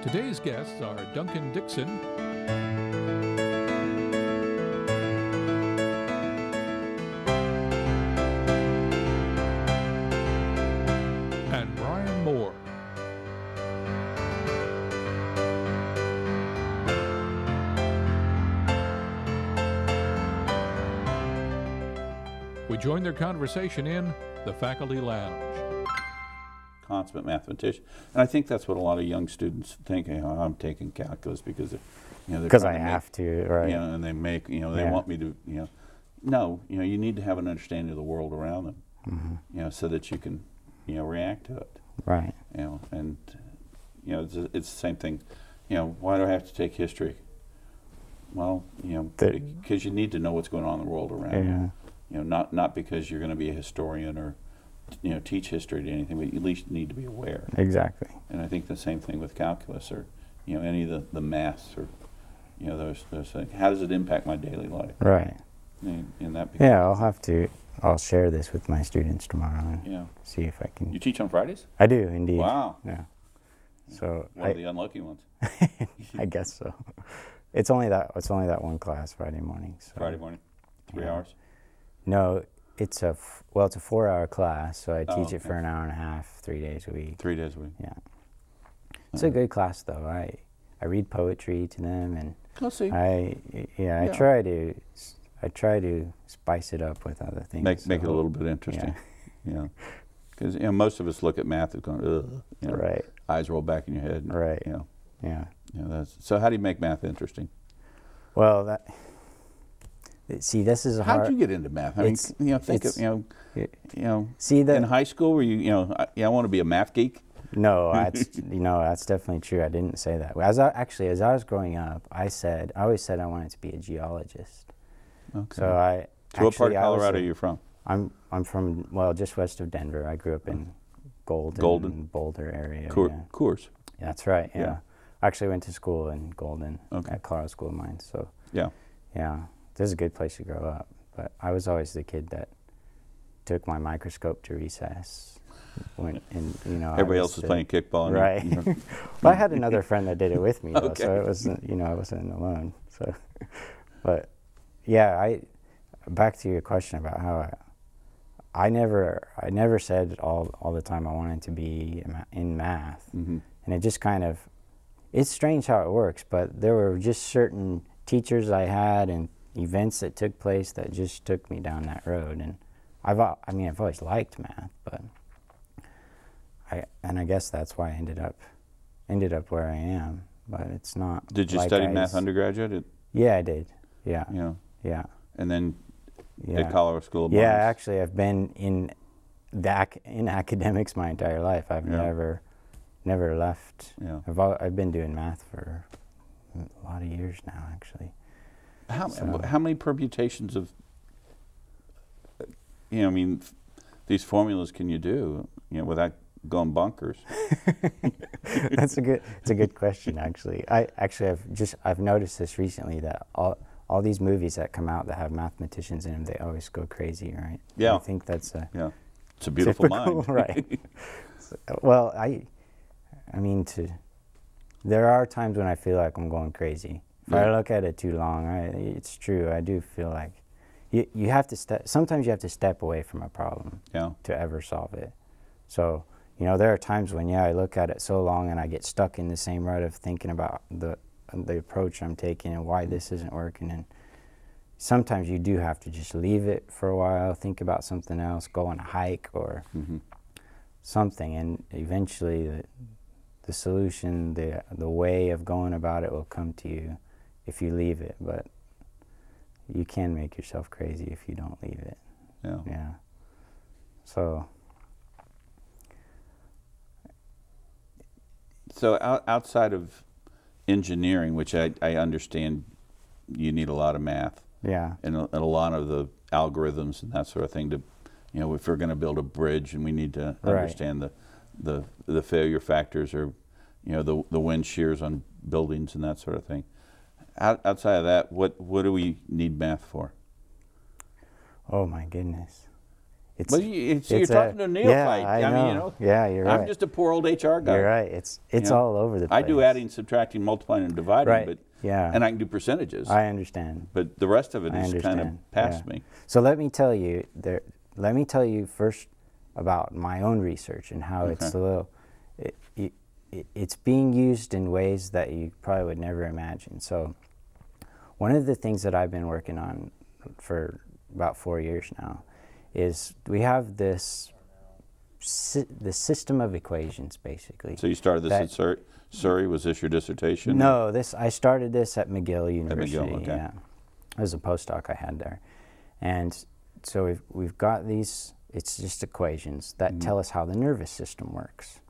Today's guests are Duncan Dickson and Brian Moore. We join their conversation in the faculty lounge. Consummate mathematician, and I think that's what a lot of young students think. You know, I'm taking calculus because, because I have to, right? You know, and they make, they want me to, No, you need to have an understanding of the world around them, so that you can, react to it. Right. And it's the same thing. Why do I have to take history? Well, because you need to know what's going on in the world around you. Not because you're going to be a historian or teach history to anything, but you at least need to be aware. Exactly. And I think the same thing with calculus or, any of the maths or, those things. How does it impact my daily life? Right. In that. I'll share this with my students tomorrow and see if I can. You teach on Fridays? I do, indeed. Wow. Yeah. So one of the unlucky ones. I guess so. It's only that one class Friday morning. So. Friday morning, 3 hours. No. It's a 4-hour class, so I teach it for an hour and a half, 3 days a week. 3 days a week. Yeah. It's a good class, though. I read poetry to them, and I try to spice it up with other things. Make it a little bit interesting. Yeah. Because most of us look at math as going, ugh. Right. Eyes roll back in your head. Right. Yeah. So how do you make math interesting? Well, see, this is How'd you get into math? I mean, think of, see that in high school, were you, I want to be a math geek? No, that's definitely true. I didn't say that. As I was growing up, I always said I wanted to be a geologist. Okay. So what part of Colorado are you from? I'm from, just west of Denver. I grew up in Golden, Boulder area. Coors. Yeah, that's right. Yeah. I actually went to school in Golden at Colorado School of Mines. So yeah. This is a good place to grow up, but I was always the kid that took my microscope to recess. Everybody else was playing kickball. Right. Well, I had another friend that did it with me, though, so it wasn't, I wasn't alone. So, but yeah, back to your question about how I never said all the time I wanted to be in math, and it just it's strange how it works, but there were just certain teachers I had and events that took place that just took me down that road, and I've always liked math, but I guess that's why I ended up where I am. But it's not. Did you study math undergraduate? Yeah, I did. Yeah. Yeah. And then at Colorado School of Mines? Yeah, actually, I've been in academics my entire life. I've never left. Yeah. I've been doing math for a lot of years now, actually. How many permutations of, these formulas can you do, without going bonkers? It's a good question, actually. I've noticed this recently, that all these movies that come out that have mathematicians in them, they always go crazy, right? Yeah. I think that's it's a beautiful mind. Right. Well, there are times when I feel like I'm going crazy. If I look at it too long, it's true. I do feel like you have to sometimes you have to step away from a problem to ever solve it. So, there are times when, I look at it so long and I get stuck in the same rut of thinking about the approach I'm taking and why this isn't working. And sometimes you do have to just leave it for a while, think about something else, go on a hike or something, and eventually the solution, the way of going about it will come to you if you leave it, but you can make yourself crazy if you don't leave it. Yeah. So outside of engineering, which I understand you need a lot of math. Yeah. And a lot of the algorithms and that sort of thing to, if we're going to build a bridge and we need to understand the failure factors or, the wind shears on buildings and that sort of thing. Outside of that, what do we need math for? Oh my goodness. It's, well, you're talking to a neophyte. Yeah, I mean, know. Yeah, you're right. I'm just a poor old HR guy. You're right. It's all over the place. I do adding, subtracting, multiplying, and dividing, right. but yeah, and I can do percentages. I understand. But the rest of it is kind of past me. So let me tell you first about my own research and how it's a little. It's being used in ways that you probably would never imagine. So one of the things that I've been working on for about 4 years now is we have the system of equations, basically. So you started this at Surrey? Was this your dissertation? No, I started this at McGill University. At McGill, okay. Yeah, it was a postdoc I had there, and so we've got these. It's just equations that tell us how the nervous system works.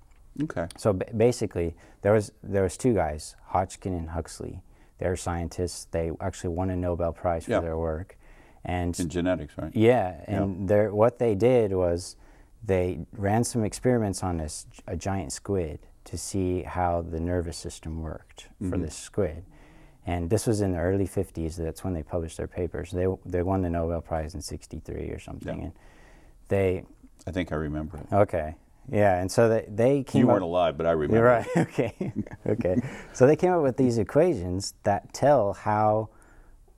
Okay. So basically, there was two guys, Hodgkin and Huxley. They're scientists. They actually won a Nobel Prize for their work. And in genetics, right? Yeah, and what they did was they ran some experiments on a giant squid to see how the nervous system worked for this squid. And this was in the early 50s. That's when they published their papers. They won the Nobel Prize in '63 or something. Yeah. And I think I remember it. Okay. Yeah, and so they came You weren't alive, but I remember. You're right, okay. Okay. So they came up with these equations that tell how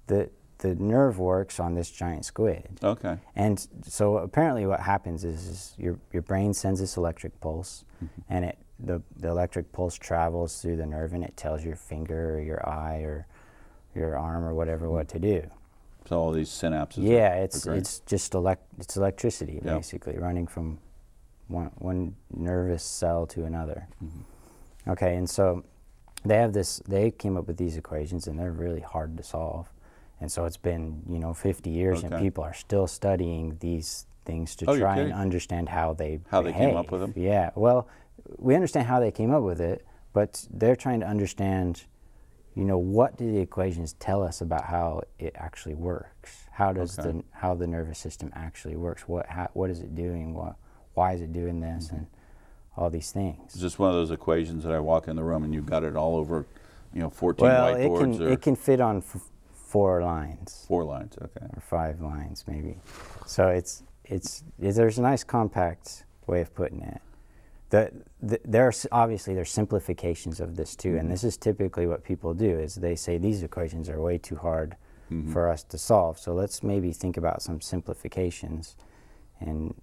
the nerve works on this giant squid. Okay. And so apparently what happens is your brain sends this electric pulse, and the electric pulse travels through the nerve, and it tells your finger or your eye or your arm or whatever what to do. So all these synapses. Yeah, it's just it's electricity basically running from one nervous cell to another. Okay, and so they came up with these equations, and they're really hard to solve. And so it's been 50 years, and people are still studying these things to try and understand how they behave. They came up with them. Yeah, well, we understand how they came up with it, but they're trying to understand, what do the equations tell us about how it actually works? How does how the nervous system actually works? What is it doing? Why is it doing this? And all these things. Is this one of those equations that I walk in the room and you've got it all over, 14 well, whiteboards? It can fit on 4 lines. 4 lines, okay. Or 5 lines, maybe. So there's a nice compact way of putting it. There's simplifications of this too, and this is typically what people do, is they say these equations are way too hard for us to solve, so let's maybe think about some simplifications. And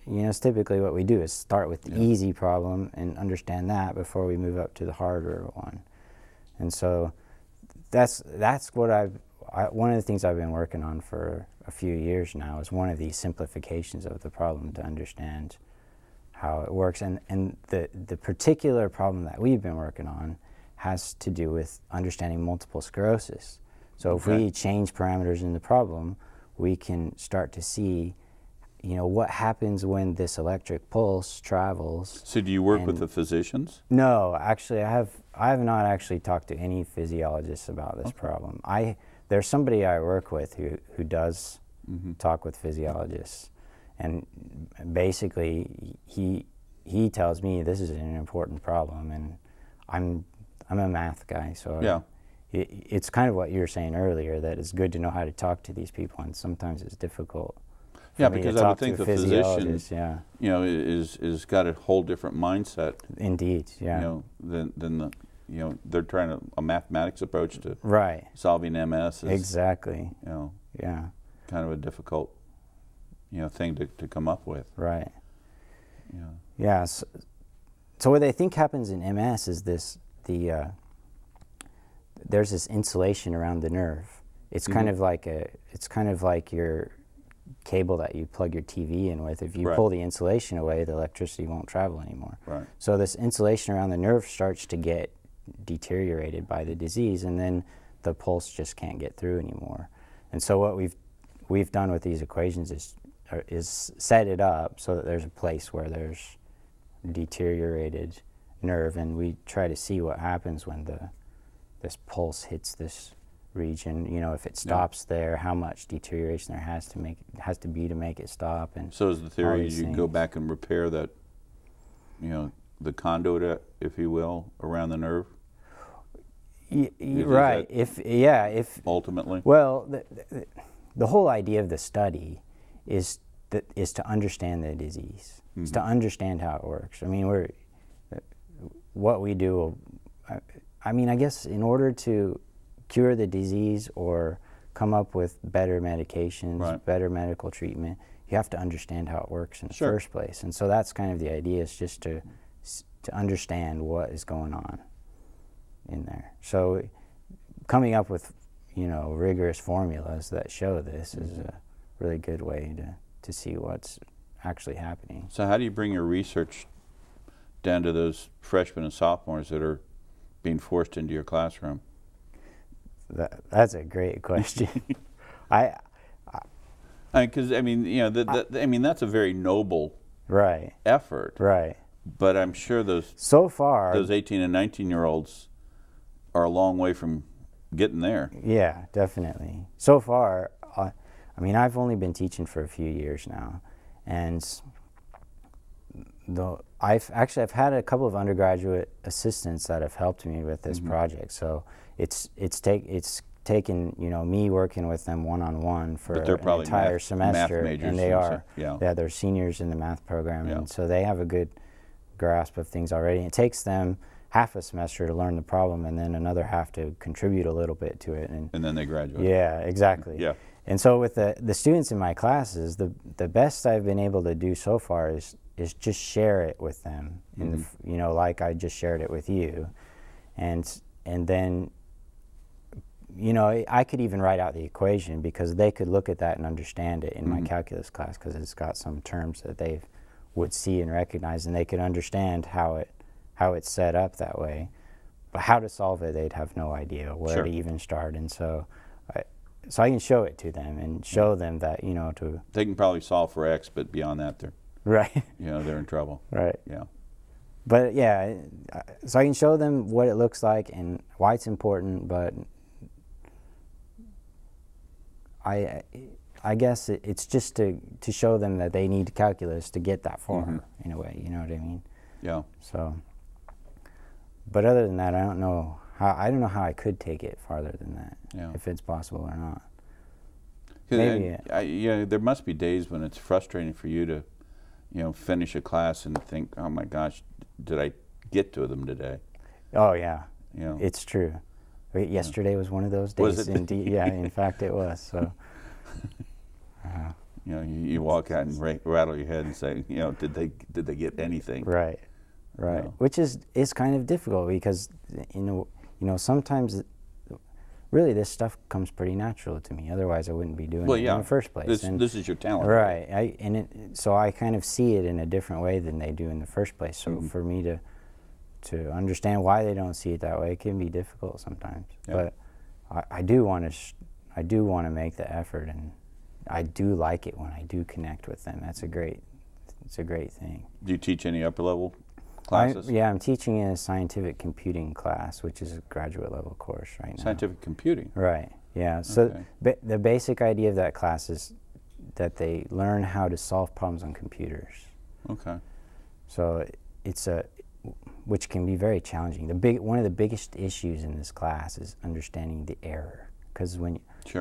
it's typically what we do is start with the easy problem and understand that before we move up to the harder one. And so that's what one of the things I've been working on for a few years now is one of these simplifications of the problem to understand how it works. And the particular problem that we've been working on has to do with understanding multiple sclerosis. So if we change parameters in the problem, we can start to see what happens when this electric pulse travels. So do you work with the physicians? No, actually I have not actually talked to any physiologists about this problem. There's somebody I work with who does talk with physiologists, and basically he tells me this is an important problem, and I'm a math guy, so it's kind of what you were saying earlier, that it's good to know how to talk to these people, and sometimes it's difficult. Yeah, because I would think the physician, is got a whole different mindset. Indeed, yeah. Than the, they're trying a mathematics approach to solving MS. Exactly. Kind of a difficult, thing to come up with. Right. Yeah. So what they think happens in MS is there's this insulation around the nerve. It's kind of like your cable that you plug your TV in with. If you pull the insulation away, the electricity won't travel anymore. Right. So this insulation around the nerve starts to get deteriorated by the disease, and then the pulse just can't get through anymore. And so what we've done with these equations is set it up so that there's a place where there's deteriorated nerve, and we try to see what happens when this pulse hits this region. If it stops there, how much deterioration there has to be to make it stop. And so is the theory you can go back and repair that, the conduit, if you will, around the nerve? Right. If ultimately. Well, the whole idea of the study is is to understand the disease. It's to understand how it works. I mean, what we do. I mean, I guess in order to cure the disease or come up with better medications, better medical treatment, you have to understand how it works in the first place. And so that's kind of the idea, is just to understand what is going on in there. So coming up with, you know, rigorous formulas that show this is a really good way to see what's actually happening. So how do you bring your research down to those freshmen and sophomores that are being forced into your classroom? That's a great question. Because I mean, you know, I mean, that's a very noble effort. Right. But I'm sure those those 18 and 19-year-olds are a long way from getting there. Yeah, definitely. So far, I mean, I've only been teaching for a few years now, and I've had a couple of undergraduate assistants that have helped me with this project. So it's taken, you know, me working with them one-on-one for an entire semester, and they are. Yeah, they're seniors in the math program, and so they have a good grasp of things already. It takes them half a semester to learn the problem, and then another half to contribute a little bit to it, and then they graduate. Yeah, exactly. Yeah. And so with the students in my classes, the best I've been able to do so far is just share it with them, in the, you know, like I just shared it with you, and then, you know, I could even write out the equation, because they could look at that and understand it in my calculus class, because it's got some terms that they would see and recognize, and they could understand how it's set up that way. But how to solve it, they'd have no idea where to even start. And so I can show it to them and show them that, you know, they can probably solve for X, but beyond that, they're you know, they're in trouble. Right. Yeah. But yeah, so I can show them what it looks like and why it's important. But I guess it's just to show them that they need calculus to get that far, in a way. You know what I mean? Yeah. So, but other than that, I don't know how I could take it farther than that, if it's possible or not. Maybe. Yeah, there must be days when it's frustrating for you to, you know, finish a class and think, oh my gosh, did I get to them today? Oh yeah. You know, it's true. Yesterday was one of those days. Was it? Indeed. Yeah, in fact it was. So. You know, you walk out and rattle your head and say, you know, did they get anything? Right. You know? Which is kind of difficult, because you know sometimes really this stuff comes pretty natural to me. Otherwise, I wouldn't be doing it in the first place. This is your talent. Right. So I kind of see it in a different way than they do in the first place. So for me to understand why they don't see it that way, it can be difficult sometimes. But I do want to make the effort, and I do like it when I do connect with them. It's a great thing. Do you teach any upper level classes? Yeah, I'm teaching in a scientific computing class, which is a graduate level course right now. Scientific computing? Right, yeah. So the basic idea of that class is that they learn how to solve problems on computers. Okay. So which can be very challenging. One of the biggest issues in this class is understanding the error, because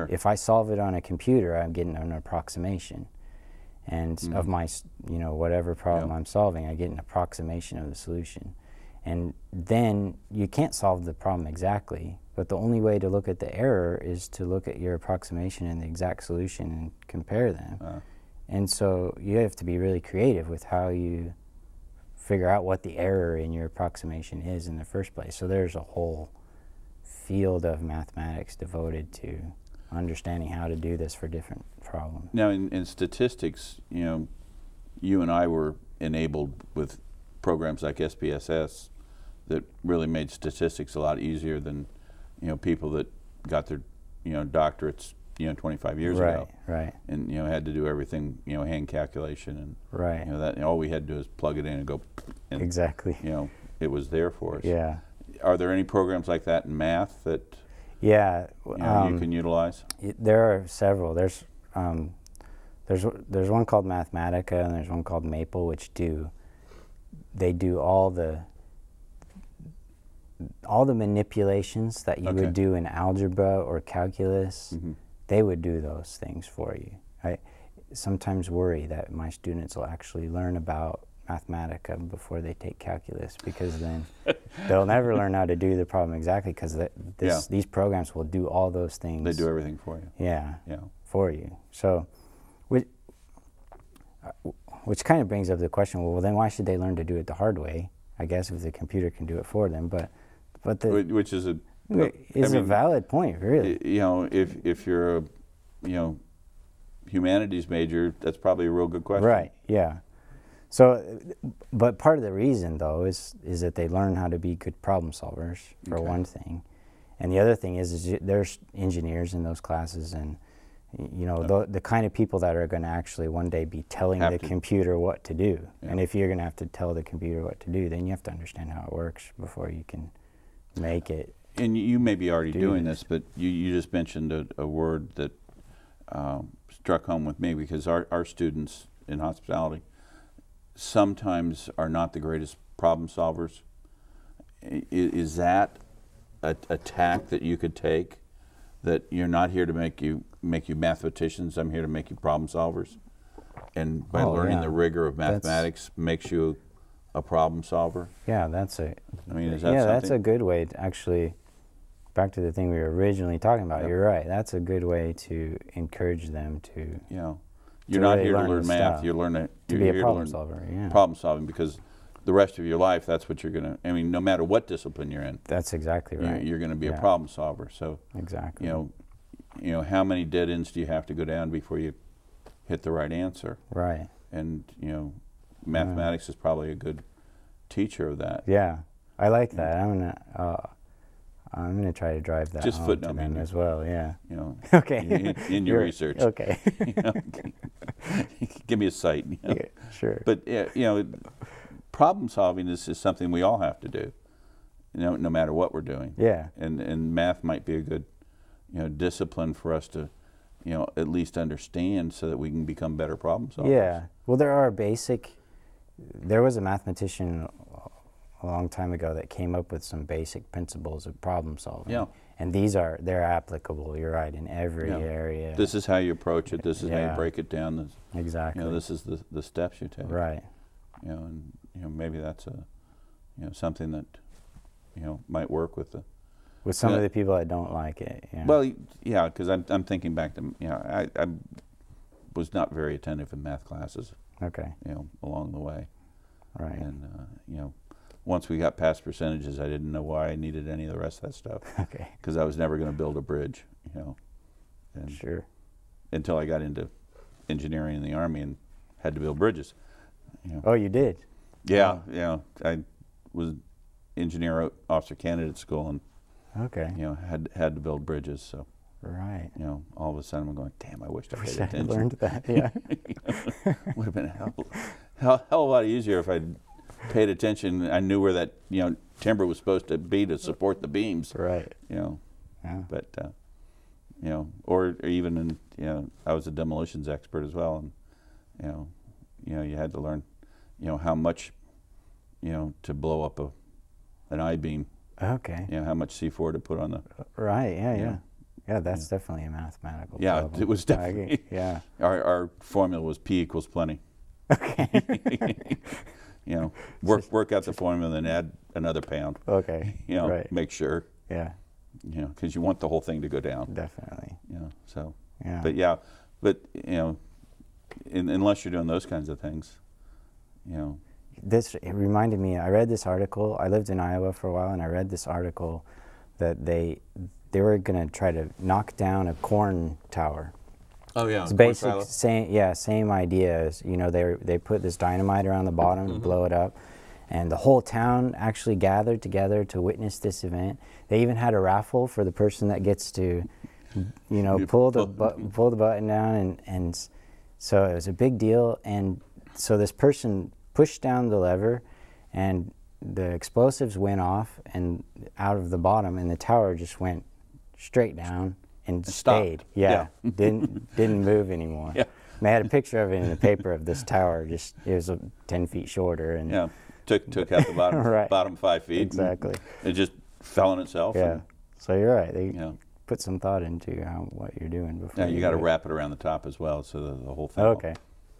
if I solve it on a computer, I'm getting an approximation. And of my, you know, whatever problem I'm solving, I get an approximation of the solution. And then you can't solve the problem exactly, but the only way to look at the error is to look at your approximation and the exact solution and compare them. And so you have to be really creative with how you figure out what the error in your approximation is in the first place. So there's a whole field of mathematics devoted to understanding how to do this for different problems. Now, in statistics, you know, you and I were enabled with programs like SPSS that really made statistics a lot easier than, you know, people that got their, you know, doctorates, you know, 25 years ago. Right. And, you know, had to do everything, you know, hand calculation, and you know, that all we had to do is plug it in and go. And, exactly. You know, it was there for us. Yeah. Are there any programs like that in math that? Yeah, you know, you can utilize? There are several. There's one called Mathematica, and there's one called Maple, which do all the manipulations that you would do in algebra or calculus. They would do those things for you. sometimes worry that my students will actually learn about Mathematica before they take calculus, because then they'll never learn how to do the problem exactly, because these programs will do all those things. They do everything for you. Yeah, for you. So, which kind of brings up the question, well, then why should they learn to do it the hard way? I guess if the computer can do it for them, but which is a valid point, really. If you're a humanities major, that's probably a real good question. Right. Yeah. So, but part of the reason, though, is that they learn how to be good problem solvers, for one thing. And the other thing is there's engineers in those classes, and, the kind of people that are going to actually one day be telling the computer what to do. Yeah. And if you're going to have to tell the computer what to do, then you have to understand how it works before you can make it. And you may be already doing this, but you just mentioned a word that struck home with me, because our students in hospitality sometimes are not the greatest problem solvers. Is that a tack that you could take, that you're not here to make you mathematicians, I'm here to make you problem solvers, and by learning the rigor of mathematics makes you a problem solver? Yeah, is that something? That's a good way to actually, back to the thing we were originally talking about. You're right, that's a good way to encourage them to you're not here to learn math, you're to be a problem solver. Problem solving, because the rest of your life, that's what you're going to, no matter what discipline you're in. That's exactly right. You're going to be a problem solver. So, exactly. How many dead ends do you have to go down before you hit the right answer? Right. And, mathematics is probably a good teacher of that. Yeah, I like that. I'm gonna try to drive that just home footnote to them me as well. Yeah. Okay. In your research. Okay. Give me a cite. Yeah, sure. But problem solving is something we all have to do. No matter what we're doing. Yeah. And math might be a good, discipline for us to, at least understand, so that we can become better problem solvers. Yeah. Well, there was a mathematician a long time ago that came up with some basic principles of problem solving. Yeah. And they're applicable, you're right, in every area. This is how you approach it, this is how you break it down. Exactly. This is the steps you take. Right. And maybe that's something that might work with some of the people that don't like it. Yeah. Well, yeah, because I'm thinking back to I was not very attentive in math classes. Okay. Along the way. Right. And once we got past percentages, I didn't know why I needed any of the rest of that stuff. Okay. Because I was never going to build a bridge. And sure. Until I got into engineering in the Army and had to build bridges. Oh, you did? Yeah. I was engineer officer candidate school, and had to build bridges. So right. All of a sudden I'm going, damn, I wish I paid attention. I had learned that. Yeah. Would have been a hell of a lot easier if I'd paid attention. I knew where that timber was supposed to be to support the beams. Right. Yeah. But or even in I was a demolitions expert as well, and you had to learn how much to blow up an I-beam. Okay. How much C4 to put on the. Right. Yeah. That's definitely a mathematical. Yeah, problem. It was definitely. Our formula was P equals plenty. Okay. Work out the formula and add another pound. Okay. Right. Make sure. Yeah. Because you want the whole thing to go down. Definitely. So. Yeah. But unless you're doing those kinds of things, it reminded me. I read this article. I lived in Iowa for a while, and I read this article that they were going to try to knock down a corn tower. Oh yeah, it's basic same idea as they put this dynamite around the bottom to blow it up, and the whole town actually gathered together to witness this event. They even had a raffle for the person that gets to, pull the button down, and so it was a big deal. And so this person pushed down the lever, and the explosives went off and out of the bottom, and the tower just went straight down. And stayed. Yeah. Didn't move anymore. Yeah. And they had a picture of it in the paper of this tower. It was 10 feet shorter, and took out the bottom right. bottom 5 feet. Exactly. It just fell on itself. Yeah. So you're right. They put some thought into what you're doing before. Yeah, you got to wrap it around the top as well, so the whole thing will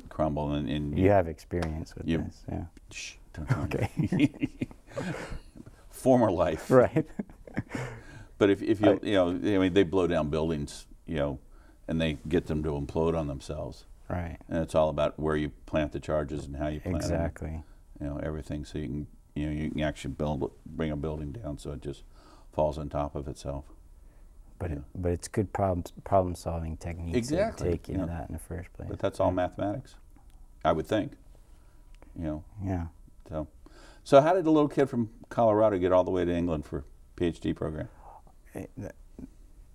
crumble. And you have experience with this, yeah. Shh, don't okay. Former life. Right. But if you, you know, I mean, they blow down buildings, you know, and they get them to implode on themselves. Right. And it's all about where you plant the charges and how you plant them. Exactly. You know, everything, so you can, you know, you can actually bring a building down so it just falls on top of itself. But but it's good problem solving techniques that take you to that in the first place. But that's all mathematics, I would think. You know. Yeah. So how did a little kid from Colorado get all the way to England for a Ph.D. program?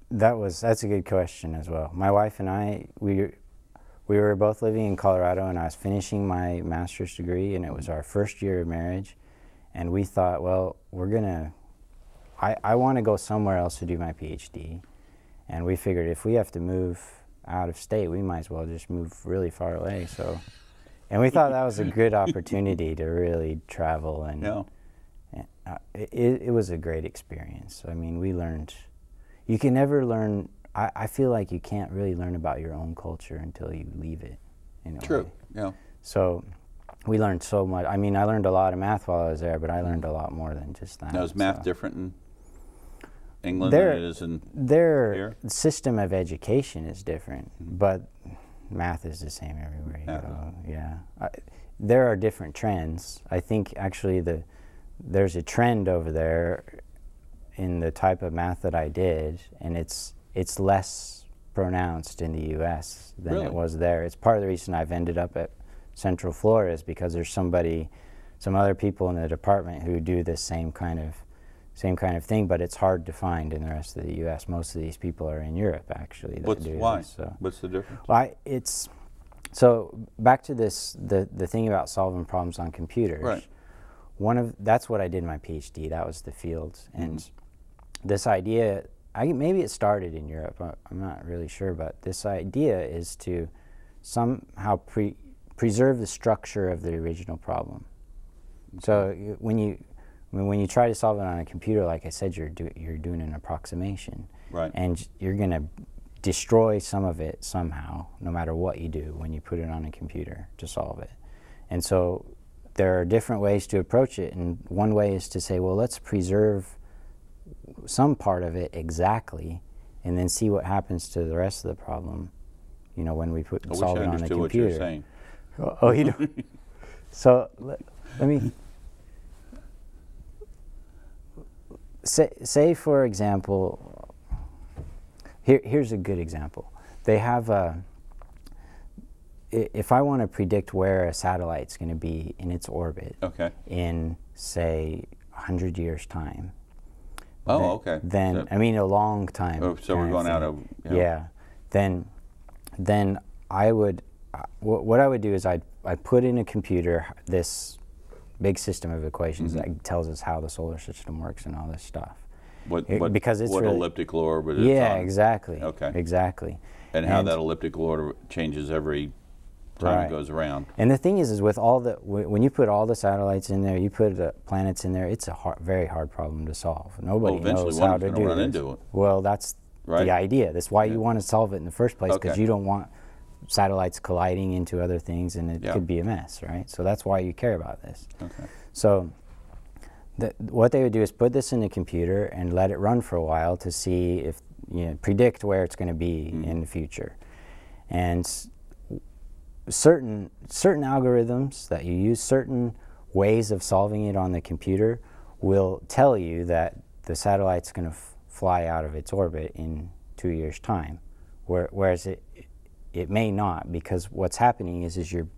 That's a good question as well. My wife and I, we were both living in Colorado, and I was finishing my master's degree, and it was our first year of marriage, and we thought, well, I want to go somewhere else to do my Ph.D., and we figured if we have to move out of state, we might as well just move really far away. So, and we thought that was a good opportunity to really travel, and it was a great experience. I mean, we learned. You can never learn. I feel like you can't really learn about your own culture until you leave it. True. Yeah. So we learned so much. I mean, I learned a lot of math while I was there, but I learned a lot more than just that. Now, is math different in England than it is in their system of education is different, but math is the same everywhere you go. Yeah. There are different trends. I think actually there's a trend over there in the type of math that I did, and it's less pronounced in the U.S. than it was there. It's part of the reason I've ended up at Central Florida is because there's some other people in the department who do this same kind of thing, but it's hard to find in the rest of the U.S. Most of these people are in Europe, actually. Why? So. What's the difference? Well, so back to this, the thing about solving problems on computers. Right. That's what I did in my PhD. That was the field, and this idea. Maybe it started in Europe. I'm not really sure, but this idea is to somehow preserve the structure of the original problem. So when you try to solve it on a computer, like I said, you're doing an approximation, right? And you're going to destroy some of it somehow, no matter what you do when you put it on a computer to solve it. And so there are different ways to approach it, and one way is to say, well, let's preserve some part of it exactly, and then see what happens to the rest of the problem. You know, when we solve it on a computer. What you're saying. Oh, you don't. So let me say for example. Here's a good example. They have if I want to predict where a satellite's going to be in its orbit in say 100 years time. Then I mean a long time. Oh, so we're going out of Then I would what I would do is I'd put in a computer this big system of equations that tells us how the solar system works and all this stuff. Because it's what elliptical orbit it's on. Exactly. Okay. Exactly. And how that elliptical orbit changes every time it goes around. And the thing is with all when you put all the satellites in there, you put the planets in there, it's a very hard problem to solve. Nobody knows how to do it. Well, that's the idea. That's why you want to solve it in the first place, because you don't want satellites colliding into other things, and it could be a mess, right? So that's why you care about this. Okay. So what they would do is put this in the computer and let it run for a while to see if, predict where it's going to be in the future. And certain algorithms that you use, certain ways of solving it on the computer will tell you that the satellite's going to fly out of its orbit in 2 years' time, whereas it may not, because what's happening is you're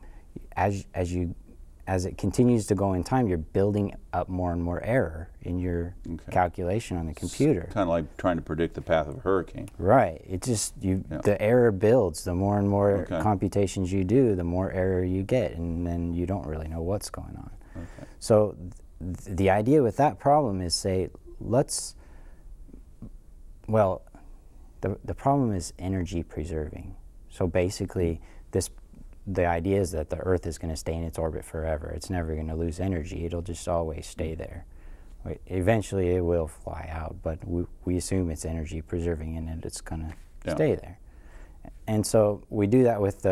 as it continues to go in time, you're building up more and more error in your calculation on the computer. It's kind of like trying to predict the path of a hurricane. Right. It just the error builds. The more and more computations you do, the more error you get, and then you don't really know what's going on. Okay. So the idea with that problem is the problem is energy preserving. So basically the idea is that the Earth is going to stay in its orbit forever. It's never going to lose energy. It'll just always stay there. Eventually it will fly out, but we assume it's energy preserving and it's going to stay there. And so we do that with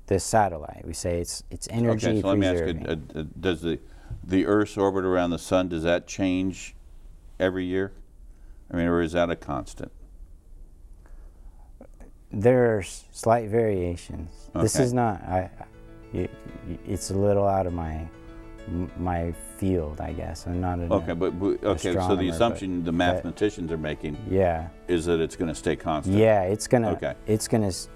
this satellite. We say it's energy preserving. Okay, so let me ask you, does the Earth's orbit around the sun, does that change every year? I mean, or is that a constant? There are slight variations. Okay. This is not, it's a little out of my field, I guess. I'm not an okay, so the assumption the mathematicians are making is that it's going to stay constant. Yeah, it's going to,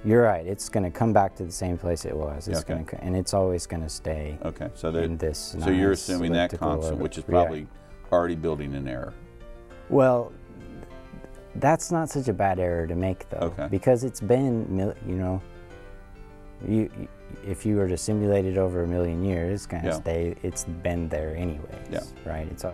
you're right, it's going to come back to the same place it was. It's going to, and it's always going to stay in this. So you're assuming that constant, which is probably already building an error. Well, that's not such a bad error to make, though, because it's been, you know, if you were to simulate it over 1 million years, it's going to stay, it's been there anyways, right? It's all